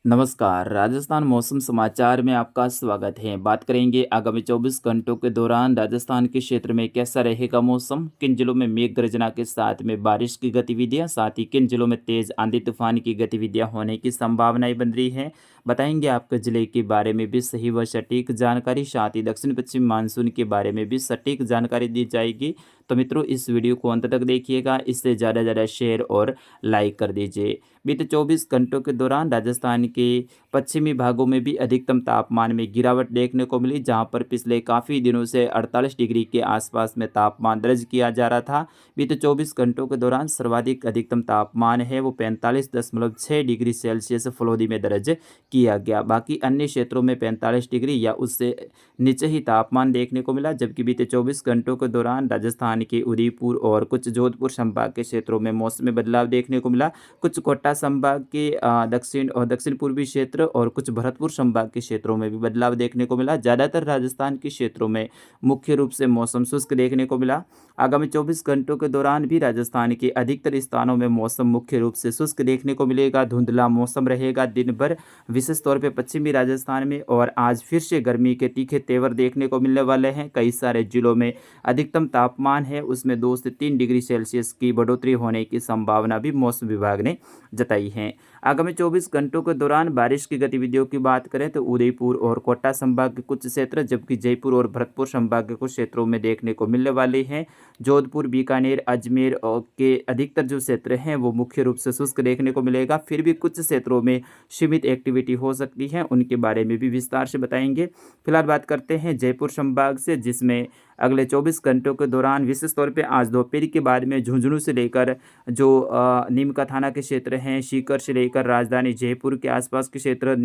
नमस्कार, राजस्थान मौसम समाचार में आपका स्वागत है। बात करेंगे आगामी 24 घंटों के दौरान राजस्थान के क्षेत्र में कैसा रहेगा मौसम, किन जिलों में मेघ गर्जना के साथ में बारिश की गतिविधियां, साथ ही किन जिलों में तेज आंधी तूफान की गतिविधियां होने की संभावनाएं बन रही हैं। बताएंगे आपके जिले के बारे में भी सही व सटीक जानकारी, साथ ही दक्षिण पश्चिम मानसून के बारे में भी सटीक जानकारी दी जाएगी। तो मित्रों, इस वीडियो को अंत तक देखिएगा, इससे ज़्यादा शेयर और लाइक कर दीजिए। बीते 24 घंटों के दौरान राजस्थान के पश्चिमी भागों में भी अधिकतम तापमान में गिरावट देखने को मिली, जहां पर पिछले काफ़ी दिनों से 48 डिग्री के आसपास में तापमान दर्ज किया जा रहा था। बीते 24 घंटों के दौरान सर्वाधिक अधिकतम तापमान है वो 45.6 डिग्री सेल्सियस फलोदी में दर्ज किया गया। बाकी अन्य क्षेत्रों में 45 डिग्री या उससे नीचे ही तापमान देखने को मिला, जबकि बीते 24 घंटों के दौरान राजस्थान के उदयपुर और कुछ जोधपुर संभाग के क्षेत्रों में मौसम में बदलाव देखने को मिला। कुछ कोटा संभाग के दक्षिण और दक्षिण पूर्वी क्षेत्र और कुछ भरतपुर संभाग के क्षेत्रों में भी बदलाव देखने को मिला। ज़्यादातर राजस्थान के क्षेत्रों में मुख्य रूप से मौसम शुष्क देखने को मिला। आगामी 24 घंटों के दौरान भी राजस्थान के अधिकतर स्थानों में मौसम मुख्य रूप से शुष्क देखने को मिलेगा। धुंधला मौसम रहेगा दिन भर, विशेष तौर पर पश्चिमी राजस्थान में, और आज फिर से गर्मी के तीखे तेवर देखने को मिलने वाले हैं। कई सारे जिलों में अधिकतम तापमान है उसमें 2 से 3 डिग्री सेल्सियस की बढ़ोतरी होने की संभावना भी मौसम विभाग ने जताई है। आगामी 24 घंटों के दौरान बारिश की गतिविधियों की बात करें तो उदयपुर और कोटा संभाग के कुछ क्षेत्र, जबकि जयपुर और भरतपुर संभाग के कुछ क्षेत्रों में देखने को मिलने वाली हैं। जोधपुर, बीकानेर, अजमेर और के अधिकतर जो क्षेत्र हैं वो मुख्य रूप से शुष्क देखने को मिलेगा। फिर भी कुछ क्षेत्रों में सीमित एक्टिविटी हो सकती है, उनके बारे में भी विस्तार से बताएंगे। फिलहाल बात करते हैं जयपुर संभाग से, जिसमें अगले 24 घंटों के दौरान विशेष तौर पे आज दोपहर के बाद में झुंझुनू से लेकर जो नीमका थाना के क्षेत्र हैं, सीकर से लेकर राजधानी जयपुर के आसपास के क्षेत्र,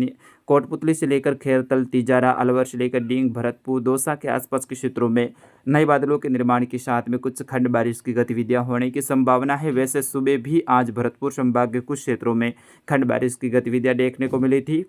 कोटपुतली से लेकर खैरतल, तिजारा, अलवर से लेकर डींग, भरतपुर, दौसा के आसपास के क्षेत्रों में नए बादलों के निर्माण के साथ में कुछ खंड बारिश की गतिविधियां होने की संभावना है। वैसे सुबह भी आज भरतपुर संभाग के कुछ क्षेत्रों में खंड बारिश की गतिविधियां देखने को मिली थी।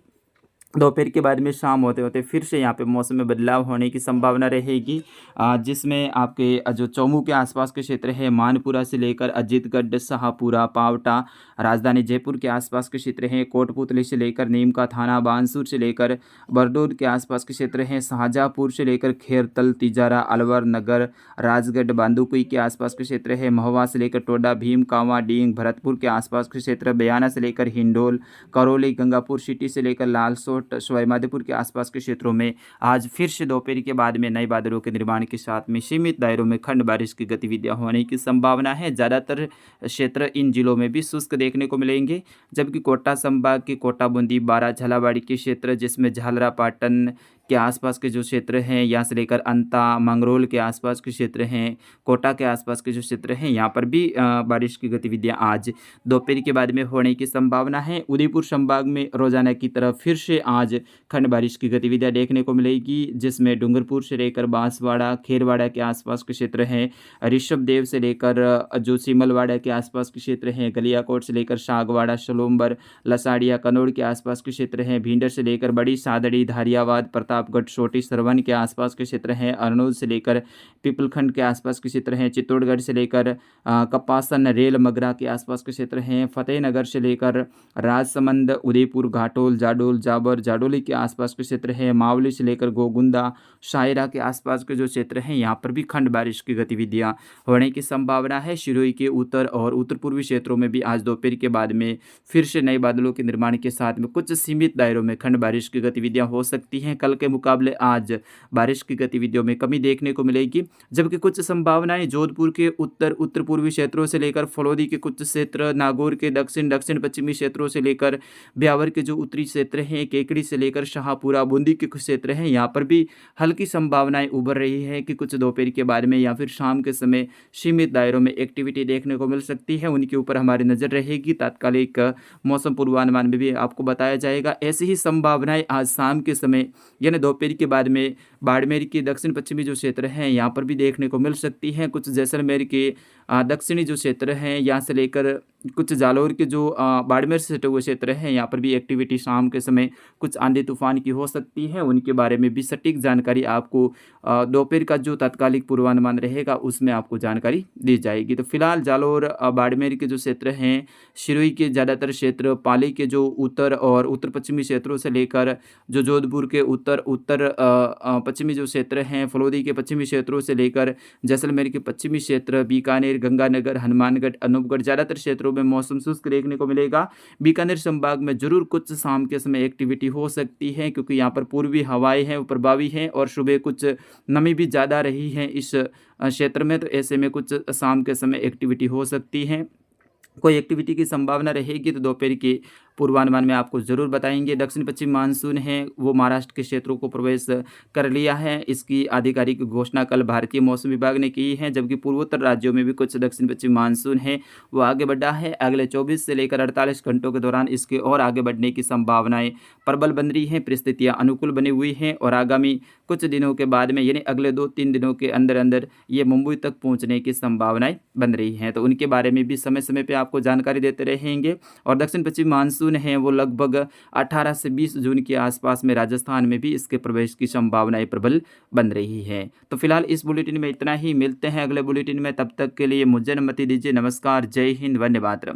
दोपहर के बाद में शाम होते होते फिर से यहाँ पे मौसम में बदलाव होने की संभावना रहेगी, जिसमें आपके जो चौमू के आसपास के क्षेत्र है, मानपुरा से लेकर अजीतगढ़, शाहपुरा, पावटा, राजधानी जयपुर के आसपास के क्षेत्र हैं, कोटपुतली से लेकर नीमका थाना, बानसूर से लेकर बरडोद के आसपास के क्षेत्र हैं, शाहजहाँपुर से लेकर खैरतल, तिजारा, अलवर, नगर, राजगढ़, बांदुकुई के आसपास के क्षेत्र है, महुआ से लेकर टोडा, भीम, कांवा, डींग, भरतपुर के आसपास के क्षेत्र, बयाना से लेकर हिंडोल, करौली, गंगापुर सिटी से लेकर लालसोट, सवाईमाधोपुर के आसपास के क्षेत्रों में आज फिर से दोपहर के बाद में नए बादलों के निर्माण के साथ में सीमित दायरों में खंड बारिश की गतिविधियां होने की संभावना है। ज़्यादातर क्षेत्र इन जिलों में भी शुष्क देखने को मिलेंगे, जबकि कोटा संभाग के कोटा, बूंदी, बारा, झालावाड़ी के क्षेत्र, जिसमें झालरा, पाटन के आसपास के जो क्षेत्र हैं, यहाँ से लेकर अंता, मंगरोल के आसपास के क्षेत्र हैं, कोटा के आसपास के जो क्षेत्र हैं, यहाँ पर भी बारिश की गतिविधियां आज दोपहर के बाद में होने की संभावना है। उदयपुर संभाग में रोजाना की तरह फिर से आज खंड बारिश की गतिविधियां देखने को मिलेगी, जिसमें डूंगरपुर से लेकर बांसवाड़ा, खेरवाड़ा के आसपास के क्षेत्र हैं, ऋषभदेव से लेकर जो सिमलवाड़ा के आसपास के क्षेत्र हैं, गलियाकोट से लेकर सागवाड़ा, सलोम्बर, लसाड़िया, कनौड़ के आसपास के क्षेत्र हैं, भींडर से लेकर बड़ी सादड़ी, धारियावाद, प्रतापगढ़, छोटी सरवन के आसपास के क्षेत्र हैं, अरनोद से लेकर पीपलखंड के आसपास के क्षेत्र हैं, चित्तौड़गढ़ से लेकर कपासन, रेल मगरा के आसपास के क्षेत्र हैं, फतेहनगर से लेकर राजसमंद, उदयपुर, घाटोल, जाडोल, जाबर, जाडोली के आसपास के क्षेत्र हैं, मावली से लेकर गोगुंदा, शायरा के आसपास के जो क्षेत्र हैं, यहाँ पर भी खंड बारिश की गतिविधियाँ होने की संभावना है। सिरोही के उत्तर और उत्तर पूर्वी क्षेत्रों में भी आज दोपहर के बाद में फिर से नए बादलों के निर्माण के साथ में कुछ सीमित दायरों में खंड बारिश की गतिविधियां हो सकती हैं। कल के मुकाबले आज बारिश की गतिविधियों में कमी देखने को मिलेगी, जबकि कुछ संभावनाएं जोधपुर के उत्तर पूर्वी क्षेत्रों से लेकर फलोदी के कुछ क्षेत्र, नागौर के दक्षिण पश्चिमी क्षेत्रों से लेकर ब्यावर के जो उत्तरी क्षेत्र हैं, केकड़ी से लेकर शाहपुरा, बूंदी के कुछ क्षेत्र हैं, यहाँ पर भी हल्की संभावनाएं उभर रही है कि कुछ दोपहर के बाद में या फिर शाम के समय सीमित दायरों में एक्टिविटी देखने को मिल सकती है। उनके ऊपर हमारी नज़र रहेगी। तात्कालिक मौसम पूर्वानुमान में भी आपको बताया जाएगा। ऐसी ही संभावनाएं आज शाम के समय यानी दोपहर के बाद में बाड़मेर के दक्षिण पश्चिमी जो क्षेत्र हैं, यहाँ पर भी देखने को मिल सकती हैं। कुछ जैसलमेर के दक्षिणी जो क्षेत्र हैं, यहाँ से लेकर कुछ जालौर के जो बाड़मेर से सटे हुए क्षेत्र हैं, यहाँ पर भी एक्टिविटी शाम के समय कुछ आंधी तूफान की हो सकती है। उनके बारे में भी सटीक जानकारी आपको दोपहर का जो तात्कालिक पूर्वानुमान रहेगा उसमें आपको जानकारी दी जाएगी। तो फिलहाल जालौर बाड़मेर के जो क्षेत्र हैं, सिरोही के ज़्यादातर क्षेत्र, पाली के जो उत्तर और उत्तर पश्चिमी क्षेत्रों से लेकर जो जोधपुर के उत्तर पश्चिमी जो क्षेत्र हैं, फलोदी के पश्चिमी क्षेत्रों से लेकर जैसलमेर के पश्चिमी क्षेत्र, बीकानेर, गंगानगर, हनुमानगढ़, अनूपगढ़, ज़्यादातर क्षेत्रों में मौसम शुष्क देखने को मिलेगा। बीकानेर संभाग में जरूर कुछ शाम के समय एक्टिविटी हो सकती है, क्योंकि यहाँ पर पूर्वी हवाएं हैं वो प्रभावी हैं और सुबह कुछ नमी भी ज़्यादा रही है इस क्षेत्र में। तो ऐसे में कुछ शाम के समय एक्टिविटी हो सकती है। कोई एक्टिविटी की संभावना रहेगी तो दोपहर के पूर्वानुमान में आपको ज़रूर बताएंगे। दक्षिण पश्चिम मानसून है वो महाराष्ट्र के क्षेत्रों को प्रवेश कर लिया है। इसकी आधिकारिक घोषणा कल भारतीय मौसम विभाग ने की है, जबकि पूर्वोत्तर राज्यों में भी कुछ दक्षिण पश्चिम मानसून है वो आगे बढ़ा है। अगले 24 से लेकर 48 घंटों के दौरान इसके और आगे बढ़ने की संभावनाएं प्रबल बन रही हैं, परिस्थितियाँ अनुकूल बनी हुई हैं और आगामी कुछ दिनों के बाद में यानी अगले 2-3 दिनों के अंदर अंदर ये मुंबई तक पहुँचने की संभावनाएं बन रही हैं। तो उनके बारे में भी समय समय पर आपको जानकारी देते रहेंगे। और दक्षिण पश्चिम मानसून है वो लगभग 18 से 20 जून के आसपास में राजस्थान में भी इसके प्रवेश की संभावनाएं प्रबल बन रही है। तो फिलहाल इस बुलेटिन में इतना ही, मिलते हैं अगले बुलेटिन में, तब तक के लिए मुझे अनुमति दीजिए। नमस्कार, जय हिंद, वंदे मातरम।